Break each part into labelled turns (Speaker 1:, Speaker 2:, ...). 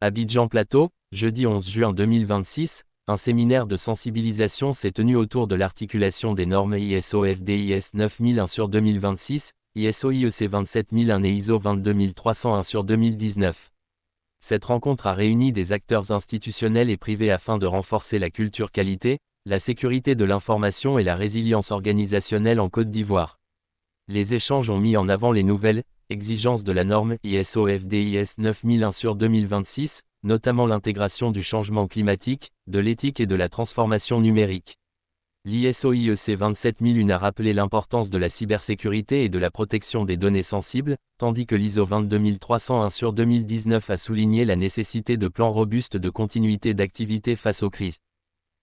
Speaker 1: Abidjan Plateau, jeudi 11 juin 2026, un séminaire de sensibilisation s'est tenu autour de l'articulation des normes ISO FDIS 9001/2026, ISO IEC 27001 et ISO 22301/2019. Cette rencontre a réuni des acteurs institutionnels et privés afin de renforcer la culture qualité, la sécurité de l'information et la résilience organisationnelle en Côte d'Ivoire. Les échanges ont mis en avant les nouvelles exigences de la norme ISO FDIS 9001/2026, notamment l'intégration du changement climatique, de l'éthique et de la transformation numérique. L'ISO IEC 27001 a rappelé l'importance de la cybersécurité et de la protection des données sensibles, tandis que l'ISO 22301/2019 a souligné la nécessité de plans robustes de continuité d'activité face aux crises.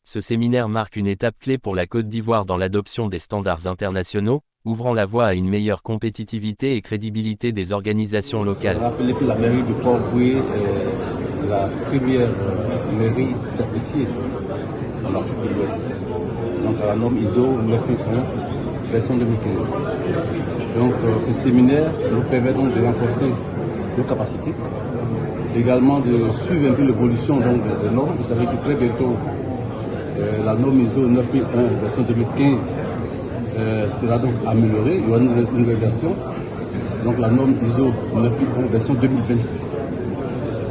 Speaker 1: Ce séminaire marque une étape clé pour la Côte d'Ivoire dans l'adoption des standards internationaux, ouvrant la voie à une meilleure compétitivité et crédibilité des organisations locales.
Speaker 2: Rappelez que la mairie de Port-Boué est la première mairie certifiée en Afrique de l'Ouest. Donc à la norme ISO 9001, version 2015. Donc ce séminaire nous permet donc de renforcer nos capacités, également de suivre un peu l'évolution des normes. Vous savez que très bientôt, la norme ISO 9001, version 2015, sera donc améliorée. Il y aura une nouvelle version. Donc la norme ISO 9001, version 2026.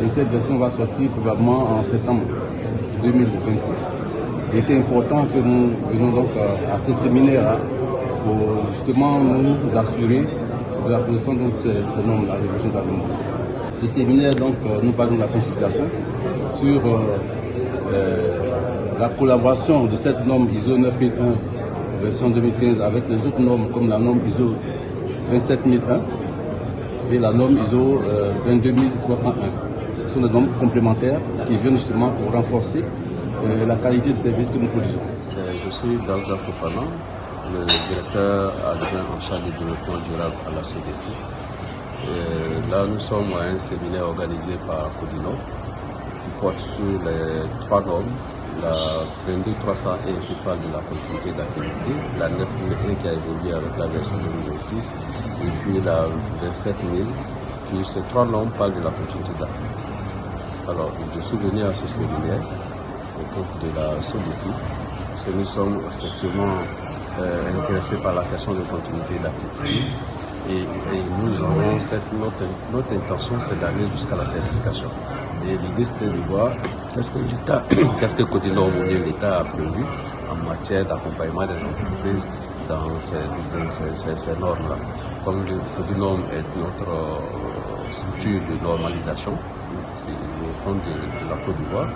Speaker 2: Et cette version va sortir probablement en septembre 2026. Il était important que nous venions donc à ce séminaire pour justement nous assurer de la position de ces normes-là, les prochaines années. Ce séminaire donc nous parle de la sensibilisation sur la collaboration de cette norme ISO 9001 version 2015 avec les autres normes comme la norme ISO 27001 et la norme ISO 22301. Ce sont des normes complémentaires qui viennent justement pour renforcer la qualité de service que nous produisons.
Speaker 3: Je suis Daouda Fofana, le directeur adjoint en charge du développement durable à la SODECI. Là, nous sommes à un séminaire organisé par Codino qui porte sur les trois normes. La 22301 qui parle de la continuité d'activité, la 9001 qui a évolué avec la version 2006 et puis la 27000 qui, ces trois normes parlent de la continuité d'activité. Alors, je suis venu à ce séminaire au compte de la SODECI parce que nous sommes effectivement intéressés par la question de continuité d'activité et nous avons notre intention c'est d'aller jusqu'à la certification. Et l'idée c'était de voir qu'est-ce que côté norme ou bien l'État a prévu en matière d'accompagnement des entreprises dans ces normes-là. Comme le Code norme est notre structure de normalisation au compte de la Côte d'Ivoire,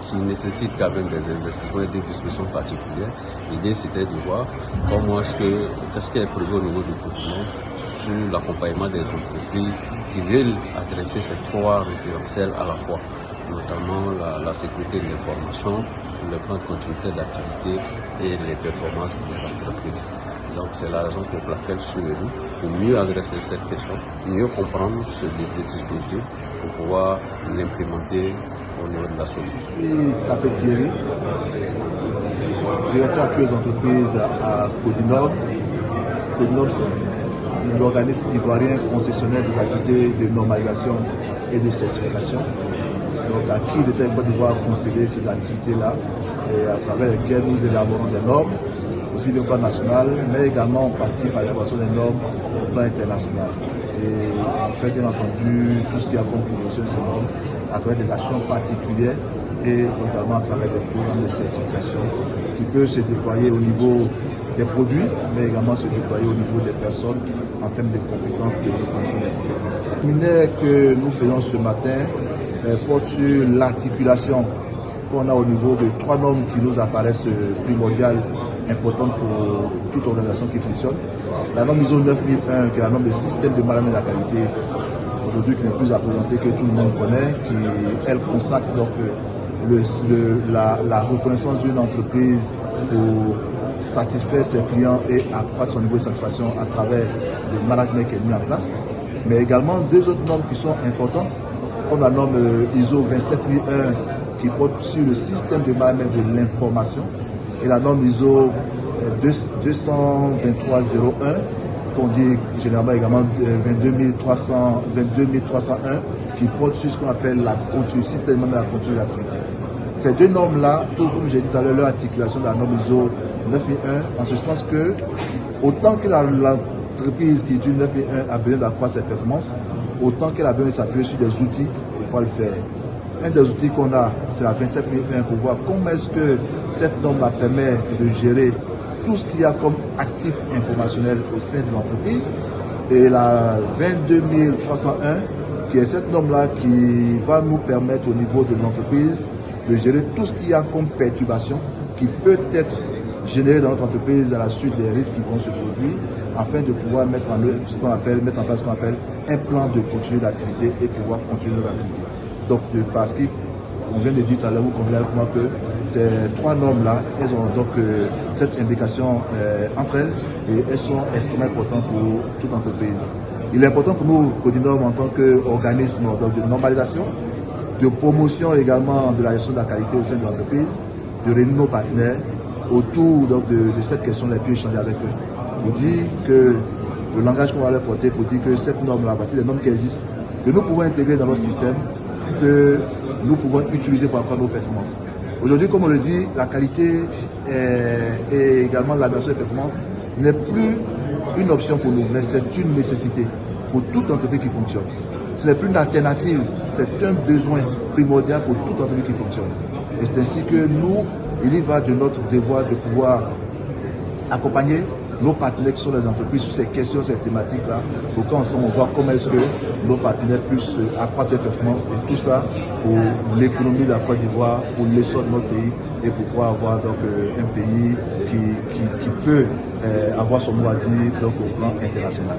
Speaker 3: qui nécessite quand même des investissements et des dispositions particulières. L'idée c'était de voir qu'est-ce qui est prévu au niveau du gouvernement sur l'accompagnement des entreprises qui veulent adresser ces trois référentiels à la fois, notamment la sécurité de l'information, le plan de continuité d'activité et les performances des entreprises. Donc c'est la raison pour laquelle je suis venu, pour mieux adresser cette question, mieux comprendre ce dispositif pour pouvoir l'implémenter au niveau de la solution.
Speaker 4: Je suis Tapé Thierry, directeur accueil des entreprises à Codinor. Codinor, c'est l'organisme ivoirien concessionnaire des activités de normalisation et de certification. Donc à qui l'État de Côte d'Ivoire concéder ces activités-là et à travers lesquelles nous élaborons des normes, aussi bien au plan national, mais également on participe à l'élaboration des normes au plan international. Et on fait bien entendu tout ce qui a comme promotion de ces normes à travers des actions particulières et également à travers des programmes de certification qui peuvent se déployer au niveau des produits, mais également se déployer au niveau des personnes en termes de compétences, de reconnaissance des compétences. Le séminaire que nous faisons ce matin porte sur l'articulation qu'on a au niveau de trois normes qui nous apparaissent primordiales, importantes pour toute organisation qui fonctionne. La norme ISO 9001, qui est la norme de système de management de la qualité, aujourd'hui qui n'est plus à présenter, que tout le monde connaît, qui elle consacre donc la reconnaissance d'une entreprise pour satisfaire ses clients et accroître son niveau de satisfaction à travers le management qui est mis en place. Mais également deux autres normes qui sont importantes, comme la norme ISO 27001 qui porte sur le système de management de l'information et la norme ISO 22301 qu'on dit généralement également 22301, qui porte sur ce qu'on appelle la système de la continuité d'activité. Ces deux normes-là, tout comme j'ai dit tout à l'heure, leur articulation de la norme ISO 9001, en ce sens que, autant que l'entreprise qui utilise 9001 a besoin d'accroître ses performances, autant qu'elle a besoin de s'appuyer sur des outils pour pouvoir le faire. Un des outils qu'on a, c'est la 27001 pour voir comment est-ce que cette norme permet de gérer tout ce qu'il y a comme actif informationnel au sein de l'entreprise. Et la 22301, qui est cette norme-là qui va nous permettre au niveau de l'entreprise de gérer tout ce qu'il y a comme perturbation qui peut être généré dans notre entreprise à la suite des risques qui vont se produire, afin de pouvoir mettre en place ce qu'on appelle un plan de continuité d'activité et pouvoir continuer notre activité. Donc, parce qu'on vient de dire tout à l'heure, vous convenez avec moi que ces trois normes-là, elles ont donc cette implication entre elles et elles sont extrêmement importantes pour toute entreprise. Il est important pour nous, Codinorm, en tant qu'organisme de normalisation, de promotion également de la gestion de la qualité au sein de l'entreprise, de réunir nos partenaires autour donc, de cette question et puis échanger avec eux. Pour dire que le langage qu'on va leur porter, pour dire que cette norme-là, à partir des normes qui existent, que nous pouvons intégrer dans notre système, que nous pouvons utiliser pour accroître nos performances. Aujourd'hui, comme on le dit, la qualité et également l'amélioration des performances n'est plus une option pour nous, mais c'est une nécessité pour toute entreprise qui fonctionne. Ce n'est plus une alternative, c'est un besoin primordial pour toute entreprise qui fonctionne. Et c'est ainsi que nous, il y va de notre devoir de pouvoir accompagner nos partenaires qui sont les entreprises sur ces questions, ces thématiques-là, pour qu'ensemble on voit comment est-ce que nos partenaires puissent accroître leurs performances et tout ça pour l'économie de la Côte d'Ivoire, pour l'essor de notre pays et pour pouvoir avoir donc, un pays qui peut avoir son mot à dire donc, au plan international.